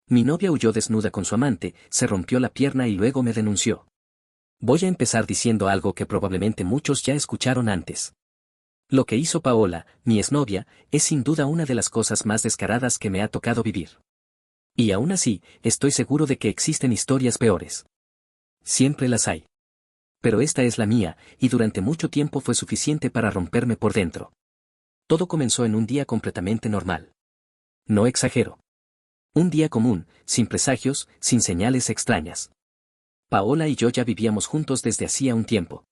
Mi novia huyó desnuda con su amante, se rompió la pierna y luego me denunció. Voy a empezar diciendo algo que probablemente muchos ya escucharon antes. Lo que hizo Paola, mi exnovia, es sin duda una de las cosas más descaradas que me ha tocado vivir. Y aún así, estoy seguro de que existen historias peores. Siempre las hay. Pero esta es la mía, y durante mucho tiempo fue suficiente para romperme por dentro. Todo comenzó en un día completamente normal. No exagero. Un día común, sin presagios, sin señales extrañas. Paola y yo ya vivíamos juntos desde hacía un tiempo.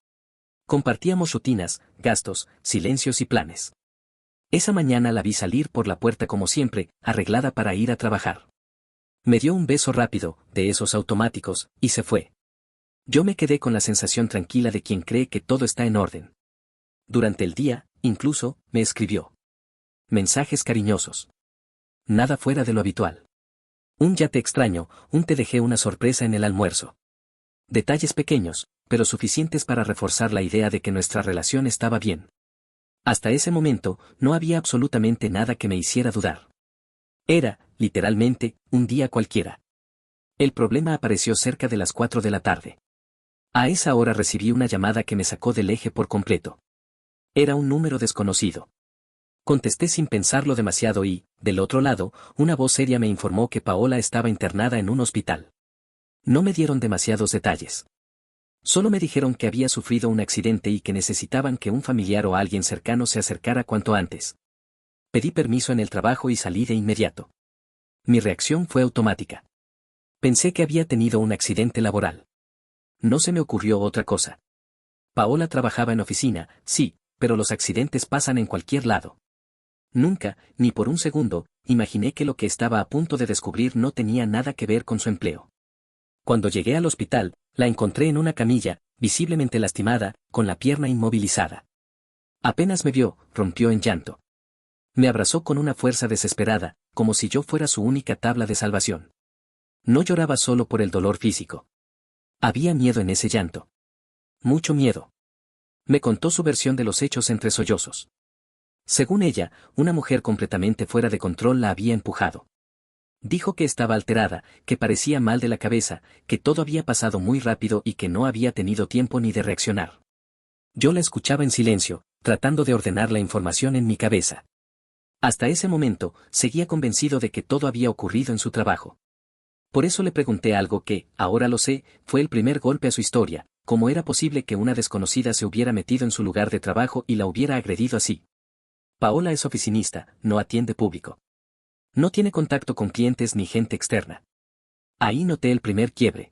Compartíamos rutinas, gastos, silencios y planes. Esa mañana la vi salir por la puerta como siempre, arreglada para ir a trabajar. Me dio un beso rápido, de esos automáticos, y se fue. Yo me quedé con la sensación tranquila de quien cree que todo está en orden. Durante el día, incluso, me escribió mensajes cariñosos. Nada fuera de lo habitual. Un ya te extraño, un te dejé una sorpresa en el almuerzo. Detalles pequeños, pero suficientes para reforzar la idea de que nuestra relación estaba bien. Hasta ese momento, no había absolutamente nada que me hiciera dudar. Era, literalmente, un día cualquiera. El problema apareció cerca de las 4 de la tarde. A esa hora recibí una llamada que me sacó del eje por completo. Era un número desconocido. Contesté sin pensarlo demasiado y, del otro lado, una voz seria me informó que Paola estaba internada en un hospital. No me dieron demasiados detalles. Solo me dijeron que había sufrido un accidente y que necesitaban que un familiar o alguien cercano se acercara cuanto antes. Pedí permiso en el trabajo y salí de inmediato. Mi reacción fue automática. Pensé que había tenido un accidente laboral. No se me ocurrió otra cosa. Paola trabajaba en oficina, sí, pero los accidentes pasan en cualquier lado. Nunca, ni por un segundo, imaginé que lo que estaba a punto de descubrir no tenía nada que ver con su empleo. Cuando llegué al hospital, la encontré en una camilla, visiblemente lastimada, con la pierna inmovilizada. Apenas me vio, rompió en llanto. Me abrazó con una fuerza desesperada, como si yo fuera su única tabla de salvación. No lloraba solo por el dolor físico. Había miedo en ese llanto. Mucho miedo. Me contó su versión de los hechos entre sollozos. Según ella, una mujer completamente fuera de control la había empujado. Dijo que estaba alterada, que parecía mal de la cabeza, que todo había pasado muy rápido y que no había tenido tiempo ni de reaccionar. Yo la escuchaba en silencio, tratando de ordenar la información en mi cabeza. Hasta ese momento, seguía convencido de que todo había ocurrido en su trabajo. Por eso le pregunté algo que, ahora lo sé, fue el primer golpe a su historia: ¿cómo era posible que una desconocida se hubiera metido en su lugar de trabajo y la hubiera agredido así? Paola es oficinista, no atiende público. No tiene contacto con clientes ni gente externa. Ahí noté el primer quiebre.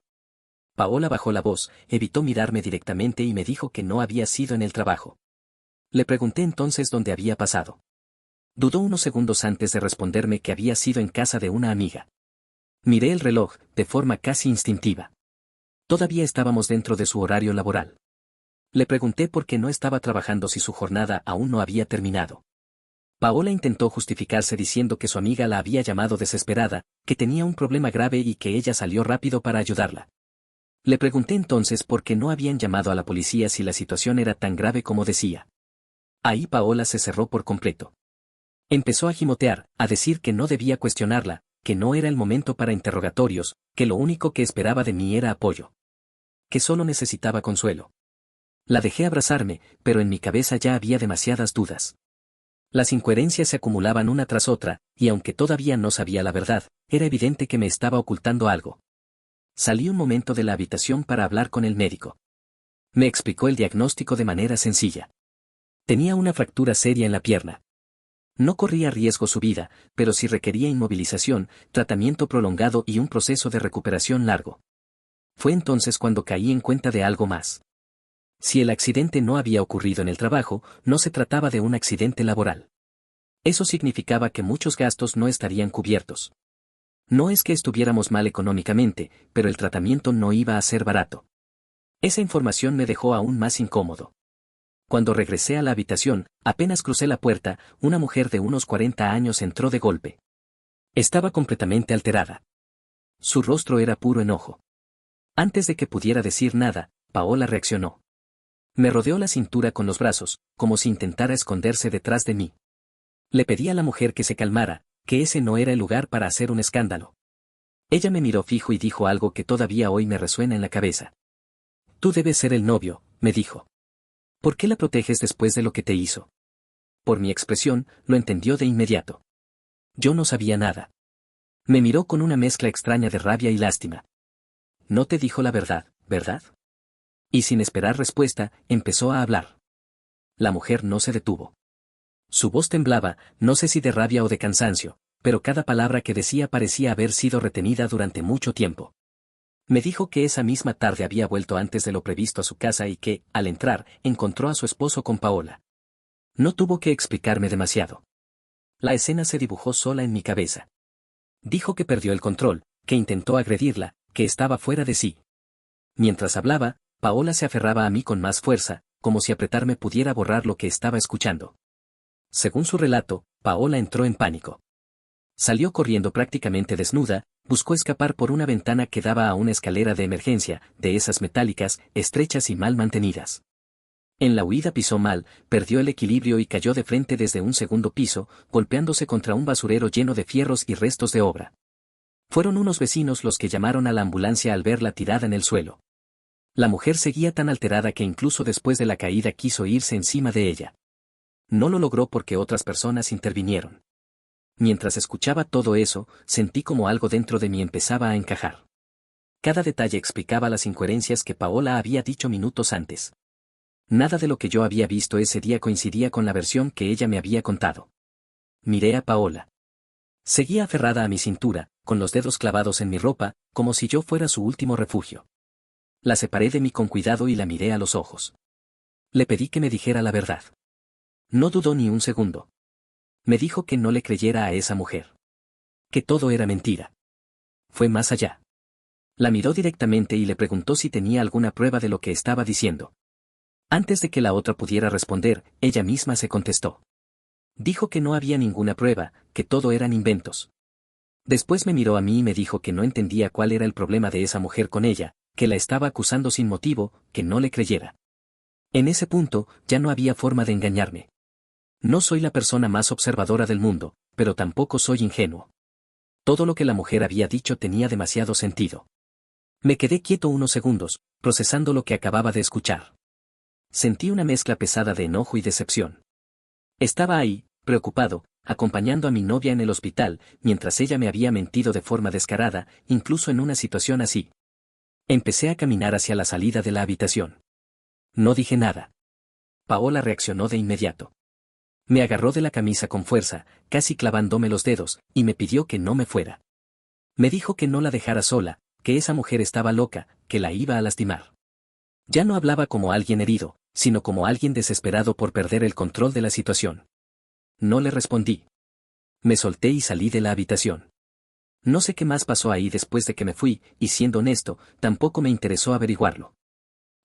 Paola bajó la voz, evitó mirarme directamente y me dijo que no había sido en el trabajo. Le pregunté entonces dónde había pasado. Dudó unos segundos antes de responderme que había sido en casa de una amiga. Miré el reloj, de forma casi instintiva. Todavía estábamos dentro de su horario laboral. Le pregunté por qué no estaba trabajando si su jornada aún no había terminado. Paola intentó justificarse diciendo que su amiga la había llamado desesperada, que tenía un problema grave y que ella salió rápido para ayudarla. Le pregunté entonces por qué no habían llamado a la policía si la situación era tan grave como decía. Ahí Paola se cerró por completo. Empezó a gimotear, a decir que no debía cuestionarla, que no era el momento para interrogatorios, que lo único que esperaba de mí era apoyo. Que solo necesitaba consuelo. La dejé abrazarme, pero en mi cabeza ya había demasiadas dudas. Las incoherencias se acumulaban una tras otra, y aunque todavía no sabía la verdad, era evidente que me estaba ocultando algo. Salí un momento de la habitación para hablar con el médico. Me explicó el diagnóstico de manera sencilla. Tenía una fractura seria en la pierna. No corría riesgo su vida, pero sí requería inmovilización, tratamiento prolongado y un proceso de recuperación largo. Fue entonces cuando caí en cuenta de algo más. Si el accidente no había ocurrido en el trabajo, no se trataba de un accidente laboral. Eso significaba que muchos gastos no estarían cubiertos. No es que estuviéramos mal económicamente, pero el tratamiento no iba a ser barato. Esa información me dejó aún más incómodo. Cuando regresé a la habitación, apenas crucé la puerta, una mujer de unos 40 años entró de golpe. Estaba completamente alterada. Su rostro era puro enojo. Antes de que pudiera decir nada, Paola reaccionó. Me rodeó la cintura con los brazos, como si intentara esconderse detrás de mí. Le pedí a la mujer que se calmara, que ese no era el lugar para hacer un escándalo. Ella me miró fijo y dijo algo que todavía hoy me resuena en la cabeza. Tú debes ser el novio, me dijo. ¿Por qué la proteges después de lo que te hizo? Por mi expresión, lo entendió de inmediato. Yo no sabía nada. Me miró con una mezcla extraña de rabia y lástima. No te dijo la verdad, ¿verdad? Y sin esperar respuesta, empezó a hablar. La mujer no se detuvo. Su voz temblaba, no sé si de rabia o de cansancio, pero cada palabra que decía parecía haber sido retenida durante mucho tiempo. Me dijo que esa misma tarde había vuelto antes de lo previsto a su casa y que, al entrar, encontró a su esposo con Paola. No tuvo que explicarme demasiado. La escena se dibujó sola en mi cabeza. Dijo que perdió el control, que intentó agredirla, que estaba fuera de sí. Mientras hablaba, Paola se aferraba a mí con más fuerza, como si apretarme pudiera borrar lo que estaba escuchando. Según su relato, Paola entró en pánico. Salió corriendo prácticamente desnuda, buscó escapar por una ventana que daba a una escalera de emergencia, de esas metálicas, estrechas y mal mantenidas. En la huida pisó mal, perdió el equilibrio y cayó de frente desde un segundo piso, golpeándose contra un basurero lleno de fierros y restos de obra. Fueron unos vecinos los que llamaron a la ambulancia al verla tirada en el suelo. La mujer seguía tan alterada que incluso después de la caída quiso irse encima de ella. No lo logró porque otras personas intervinieron. Mientras escuchaba todo eso, sentí como algo dentro de mí empezaba a encajar. Cada detalle explicaba las incoherencias que Paola había dicho minutos antes. Nada de lo que yo había visto ese día coincidía con la versión que ella me había contado. Miré a Paola. Seguía aferrada a mi cintura, con los dedos clavados en mi ropa, como si yo fuera su último refugio. La separé de mí con cuidado y la miré a los ojos. Le pedí que me dijera la verdad. No dudó ni un segundo. Me dijo que no le creyera a esa mujer. Que todo era mentira. Fue más allá. La miró directamente y le preguntó si tenía alguna prueba de lo que estaba diciendo. Antes de que la otra pudiera responder, ella misma se contestó. Dijo que no había ninguna prueba, que todo eran inventos. Después me miró a mí y me dijo que no entendía cuál era el problema de esa mujer con ella, que la estaba acusando sin motivo, que no le creyera. En ese punto, ya no había forma de engañarme. No soy la persona más observadora del mundo, pero tampoco soy ingenuo. Todo lo que la mujer había dicho tenía demasiado sentido. Me quedé quieto unos segundos, procesando lo que acababa de escuchar. Sentí una mezcla pesada de enojo y decepción. Estaba ahí, preocupado, acompañando a mi novia en el hospital, mientras ella me había mentido de forma descarada, incluso en una situación así. Empecé a caminar hacia la salida de la habitación. No dije nada. Paola reaccionó de inmediato. Me agarró de la camisa con fuerza, casi clavándome los dedos, y me pidió que no me fuera. Me dijo que no la dejara sola, que esa mujer estaba loca, que la iba a lastimar. Ya no hablaba como alguien herido, sino como alguien desesperado por perder el control de la situación. No le respondí. Me solté y salí de la habitación. No sé qué más pasó ahí después de que me fui, y siendo honesto, tampoco me interesó averiguarlo.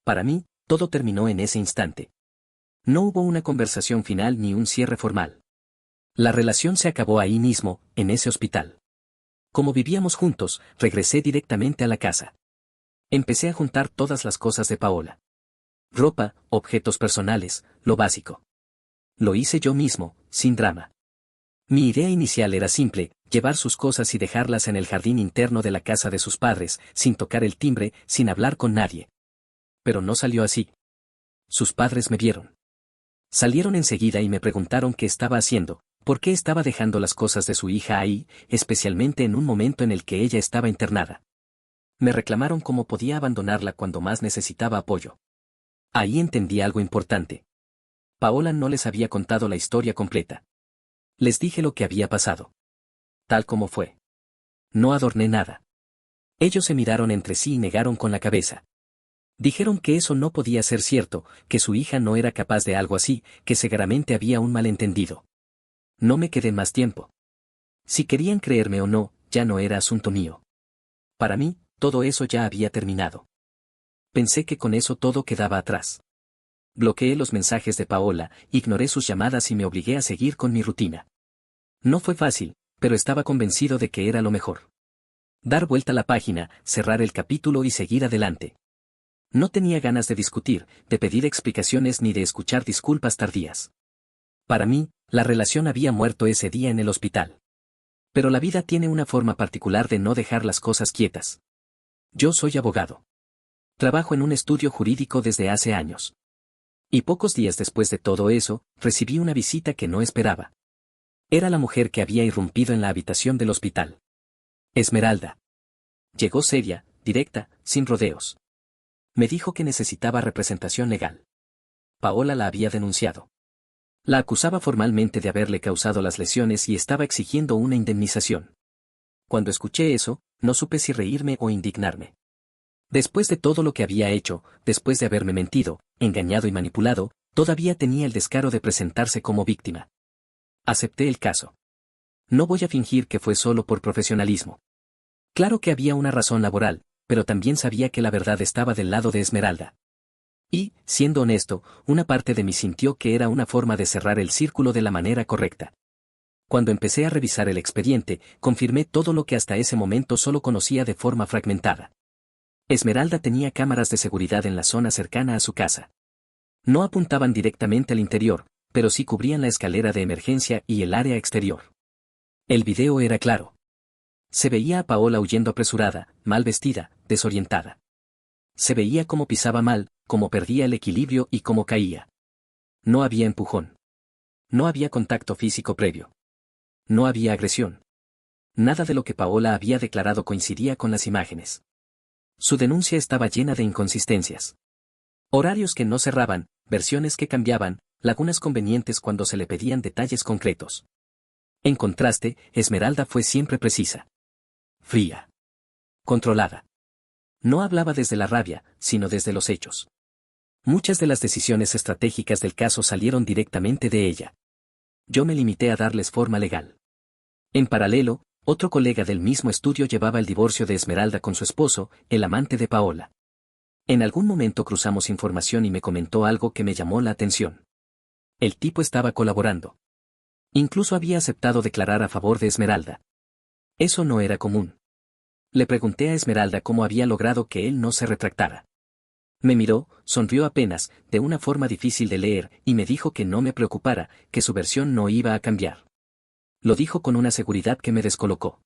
Para mí, todo terminó en ese instante. No hubo una conversación final ni un cierre formal. La relación se acabó ahí mismo, en ese hospital. Como vivíamos juntos, regresé directamente a la casa. Empecé a juntar todas las cosas de Paola. Ropa, objetos personales, lo básico. Lo hice yo mismo, sin drama. Mi idea inicial era simple, llevar sus cosas y dejarlas en el jardín interno de la casa de sus padres, sin tocar el timbre, sin hablar con nadie. Pero no salió así. Sus padres me vieron. Salieron enseguida y me preguntaron qué estaba haciendo, por qué estaba dejando las cosas de su hija ahí, especialmente en un momento en el que ella estaba internada. Me reclamaron cómo podía abandonarla cuando más necesitaba apoyo. Ahí entendí algo importante. Paola no les había contado la historia completa. Les dije lo que había pasado. Tal como fue. No adorné nada. Ellos se miraron entre sí y negaron con la cabeza. Dijeron que eso no podía ser cierto, que su hija no era capaz de algo así, que seguramente había un malentendido. No me quedé más tiempo. Si querían creerme o no, ya no era asunto mío. Para mí, todo eso ya había terminado. Pensé que con eso todo quedaba atrás. Bloqueé los mensajes de Paola, ignoré sus llamadas y me obligué a seguir con mi rutina. No fue fácil, pero estaba convencido de que era lo mejor. Dar vuelta a la página, cerrar el capítulo y seguir adelante. No tenía ganas de discutir, de pedir explicaciones ni de escuchar disculpas tardías. Para mí, la relación había muerto ese día en el hospital. Pero la vida tiene una forma particular de no dejar las cosas quietas. Yo soy abogado. Trabajo en un estudio jurídico desde hace años. Y pocos días después de todo eso, recibí una visita que no esperaba. Era la mujer que había irrumpido en la habitación del hospital. Esmeralda. Llegó seria, directa, sin rodeos. Me dijo que necesitaba representación legal. Paola la había denunciado. La acusaba formalmente de haberle causado las lesiones y estaba exigiendo una indemnización. Cuando escuché eso, no supe si reírme o indignarme. Después de todo lo que había hecho, después de haberme mentido, engañado y manipulado, todavía tenía el descaro de presentarse como víctima. Acepté el caso. No voy a fingir que fue solo por profesionalismo. Claro que había una razón laboral, pero también sabía que la verdad estaba del lado de Esmeralda. Y, siendo honesto, una parte de mí sintió que era una forma de cerrar el círculo de la manera correcta. Cuando empecé a revisar el expediente, confirmé todo lo que hasta ese momento solo conocía de forma fragmentada. Esmeralda tenía cámaras de seguridad en la zona cercana a su casa. No apuntaban directamente al interior, pero sí cubrían la escalera de emergencia y el área exterior. El video era claro. Se veía a Paola huyendo apresurada, mal vestida, desorientada. Se veía cómo pisaba mal, cómo perdía el equilibrio y cómo caía. No había empujón. No había contacto físico previo. No había agresión. Nada de lo que Paola había declarado coincidía con las imágenes. Su denuncia estaba llena de inconsistencias. Horarios que no cerraban, versiones que cambiaban, lagunas convenientes cuando se le pedían detalles concretos. En contraste, Esmeralda fue siempre precisa. Fría. Controlada. No hablaba desde la rabia, sino desde los hechos. Muchas de las decisiones estratégicas del caso salieron directamente de ella. Yo me limité a darles forma legal. En paralelo, otro colega del mismo estudio llevaba el divorcio de Esmeralda con su esposo, el amante de Paola. En algún momento cruzamos información y me comentó algo que me llamó la atención. El tipo estaba colaborando. Incluso había aceptado declarar a favor de Esmeralda. Eso no era común. Le pregunté a Esmeralda cómo había logrado que él no se retractara. Me miró, sonrió apenas, de una forma difícil de leer, y me dijo que no me preocupara, que su versión no iba a cambiar. Lo dijo con una seguridad que me descolocó.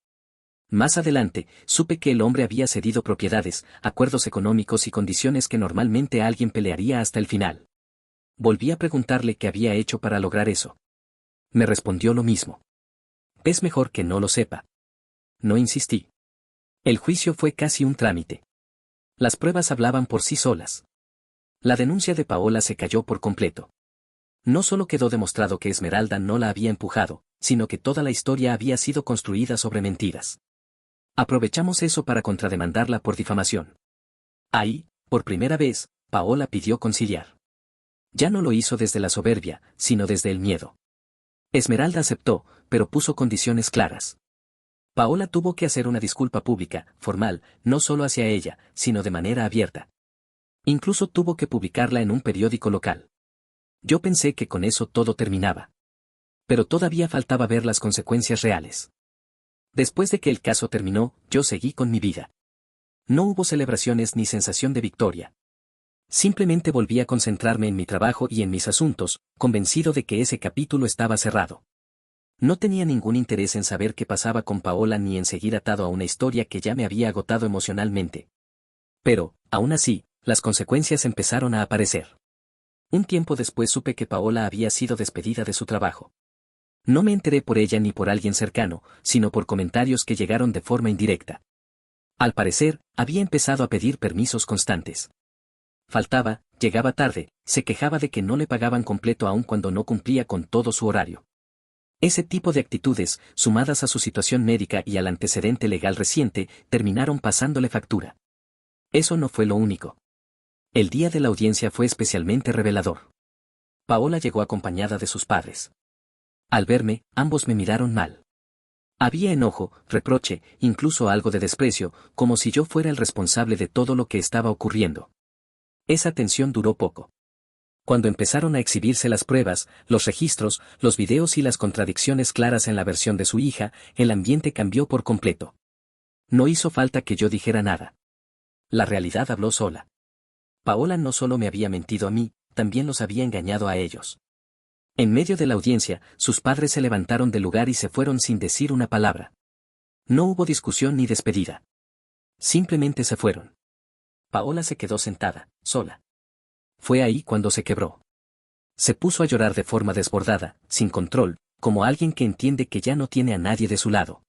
Más adelante, supe que el hombre había cedido propiedades, acuerdos económicos y condiciones que normalmente alguien pelearía hasta el final. Volví a preguntarle qué había hecho para lograr eso. Me respondió lo mismo. Es mejor que no lo sepa. No insistí. El juicio fue casi un trámite. Las pruebas hablaban por sí solas. La denuncia de Paola se cayó por completo. No solo quedó demostrado que Esmeralda no la había empujado, sino que toda la historia había sido construida sobre mentiras. Aprovechamos eso para contrademandarla por difamación. Ahí, por primera vez, Paola pidió conciliar. Ya no lo hizo desde la soberbia, sino desde el miedo. Esmeralda aceptó, pero puso condiciones claras. Paola tuvo que hacer una disculpa pública, formal, no solo hacia ella, sino de manera abierta. Incluso tuvo que publicarla en un periódico local. Yo pensé que con eso todo terminaba. Pero todavía faltaba ver las consecuencias reales. Después de que el caso terminó, yo seguí con mi vida. No hubo celebraciones ni sensación de victoria. Simplemente volví a concentrarme en mi trabajo y en mis asuntos, convencido de que ese capítulo estaba cerrado. No tenía ningún interés en saber qué pasaba con Paola ni en seguir atado a una historia que ya me había agotado emocionalmente. Pero, aún así, las consecuencias empezaron a aparecer. Un tiempo después supe que Paola había sido despedida de su trabajo. No me enteré por ella ni por alguien cercano, sino por comentarios que llegaron de forma indirecta. Al parecer, había empezado a pedir permisos constantes. Faltaba, llegaba tarde, se quejaba de que no le pagaban completo aun cuando no cumplía con todo su horario. Ese tipo de actitudes, sumadas a su situación médica y al antecedente legal reciente, terminaron pasándole factura. Eso no fue lo único. El día de la audiencia fue especialmente revelador. Paola llegó acompañada de sus padres. Al verme, ambos me miraron mal. Había enojo, reproche, incluso algo de desprecio, como si yo fuera el responsable de todo lo que estaba ocurriendo. Esa tensión duró poco. Cuando empezaron a exhibirse las pruebas, los registros, los videos y las contradicciones claras en la versión de su hija, el ambiente cambió por completo. No hizo falta que yo dijera nada. La realidad habló sola. Paola no solo me había mentido a mí, también los había engañado a ellos. En medio de la audiencia, sus padres se levantaron del lugar y se fueron sin decir una palabra. No hubo discusión ni despedida. Simplemente se fueron. Paola se quedó sentada, sola. Fue ahí cuando se quebró. Se puso a llorar de forma desbordada, sin control, como alguien que entiende que ya no tiene a nadie de su lado.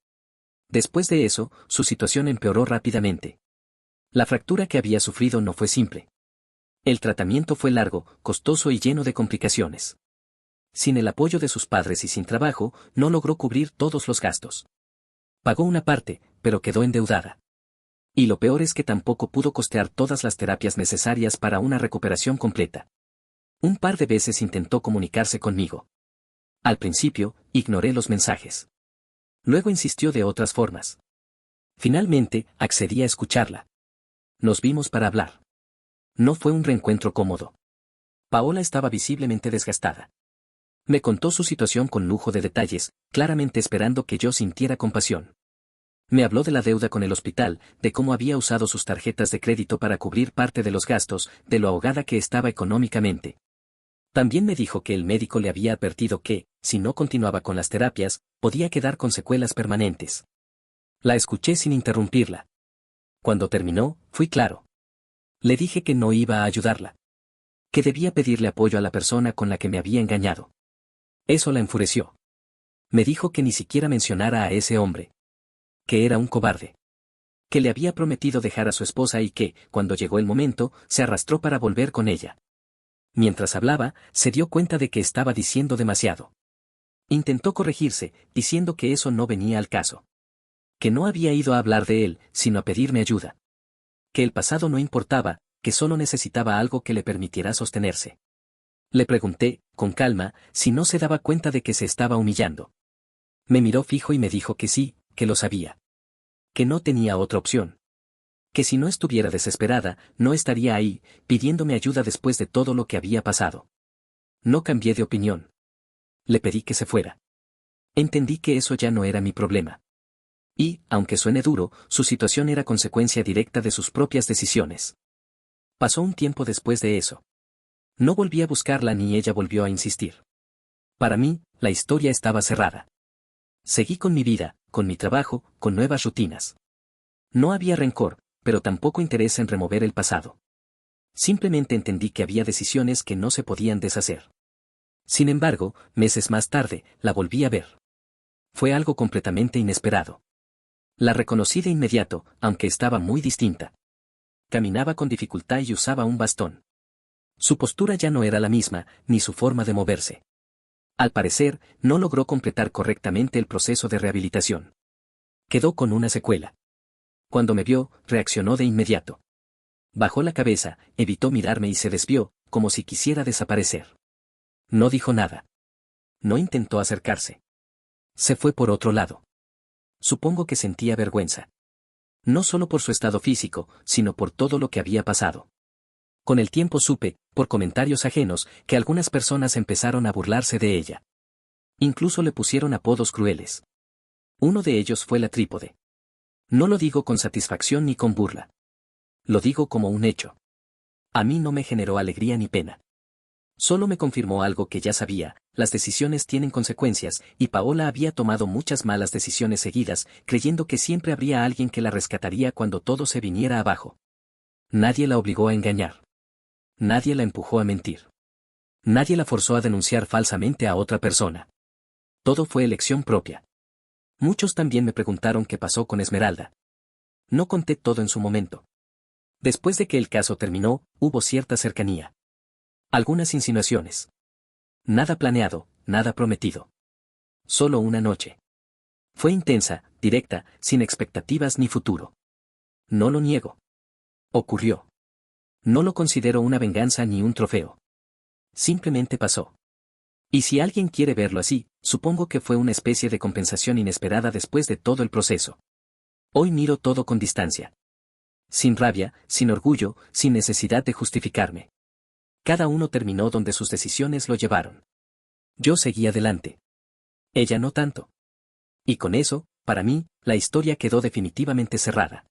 Después de eso, su situación empeoró rápidamente. La fractura que había sufrido no fue simple. El tratamiento fue largo, costoso y lleno de complicaciones. Sin el apoyo de sus padres y sin trabajo, no logró cubrir todos los gastos. Pagó una parte, pero quedó endeudada. Y lo peor es que tampoco pudo costear todas las terapias necesarias para una recuperación completa. Un par de veces intentó comunicarse conmigo. Al principio, ignoré los mensajes. Luego insistió de otras formas. Finalmente, accedí a escucharla. Nos vimos para hablar. No fue un reencuentro cómodo. Paola estaba visiblemente desgastada. Me contó su situación con lujo de detalles, claramente esperando que yo sintiera compasión. Me habló de la deuda con el hospital, de cómo había usado sus tarjetas de crédito para cubrir parte de los gastos, de lo ahogada que estaba económicamente. También me dijo que el médico le había advertido que, si no continuaba con las terapias, podía quedar con secuelas permanentes. La escuché sin interrumpirla. Cuando terminó, fui claro. Le dije que no iba a ayudarla. Que debía pedirle apoyo a la persona con la que me había engañado. Eso la enfureció. Me dijo que ni siquiera mencionara a ese hombre. Que era un cobarde. Que le había prometido dejar a su esposa y que, cuando llegó el momento, se arrastró para volver con ella. Mientras hablaba, se dio cuenta de que estaba diciendo demasiado. Intentó corregirse, diciendo que eso no venía al caso. Que no había ido a hablar de él, sino a pedirme ayuda. Que el pasado no importaba, que solo necesitaba algo que le permitiera sostenerse. Le pregunté, con calma, si no se daba cuenta de que se estaba humillando. Me miró fijo y me dijo que sí, que lo sabía. Que no tenía otra opción. Que si no estuviera desesperada, no estaría ahí, pidiéndome ayuda después de todo lo que había pasado. No cambié de opinión. Le pedí que se fuera. Entendí que eso ya no era mi problema. Y, aunque suene duro, su situación era consecuencia directa de sus propias decisiones. Pasó un tiempo después de eso. No volví a buscarla ni ella volvió a insistir. Para mí, la historia estaba cerrada. Seguí con mi vida, con mi trabajo, con nuevas rutinas. No había rencor, pero tampoco interés en remover el pasado. Simplemente entendí que había decisiones que no se podían deshacer. Sin embargo, meses más tarde, la volví a ver. Fue algo completamente inesperado. La reconocí de inmediato, aunque estaba muy distinta. Caminaba con dificultad y usaba un bastón. Su postura ya no era la misma, ni su forma de moverse. Al parecer, no logró completar correctamente el proceso de rehabilitación. Quedó con una secuela. Cuando me vio, reaccionó de inmediato. Bajó la cabeza, evitó mirarme y se desvió, como si quisiera desaparecer. No dijo nada. No intentó acercarse. Se fue por otro lado. Supongo que sentía vergüenza. No solo por su estado físico, sino por todo lo que había pasado. Con el tiempo supe, por comentarios ajenos, que algunas personas empezaron a burlarse de ella. Incluso le pusieron apodos crueles. Uno de ellos fue la trípode. No lo digo con satisfacción ni con burla. Lo digo como un hecho. A mí no me generó alegría ni pena. Solo me confirmó algo que ya sabía, las decisiones tienen consecuencias, y Paola había tomado muchas malas decisiones seguidas, creyendo que siempre habría alguien que la rescataría cuando todo se viniera abajo. Nadie la obligó a engañar. Nadie la empujó a mentir. Nadie la forzó a denunciar falsamente a otra persona. Todo fue elección propia. Muchos también me preguntaron qué pasó con Esmeralda. No conté todo en su momento. Después de que el caso terminó, hubo cierta cercanía. Algunas insinuaciones. Nada planeado, nada prometido. Solo una noche. Fue intensa, directa, sin expectativas ni futuro. No lo niego. Ocurrió. No lo considero una venganza ni un trofeo. Simplemente pasó. Y si alguien quiere verlo así, supongo que fue una especie de compensación inesperada después de todo el proceso. Hoy miro todo con distancia. Sin rabia, sin orgullo, sin necesidad de justificarme. Cada uno terminó donde sus decisiones lo llevaron. Yo seguí adelante. Ella no tanto. Y con eso, para mí, la historia quedó definitivamente cerrada.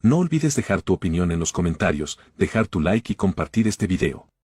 No olvides dejar tu opinión en los comentarios, dejar tu like y compartir este video.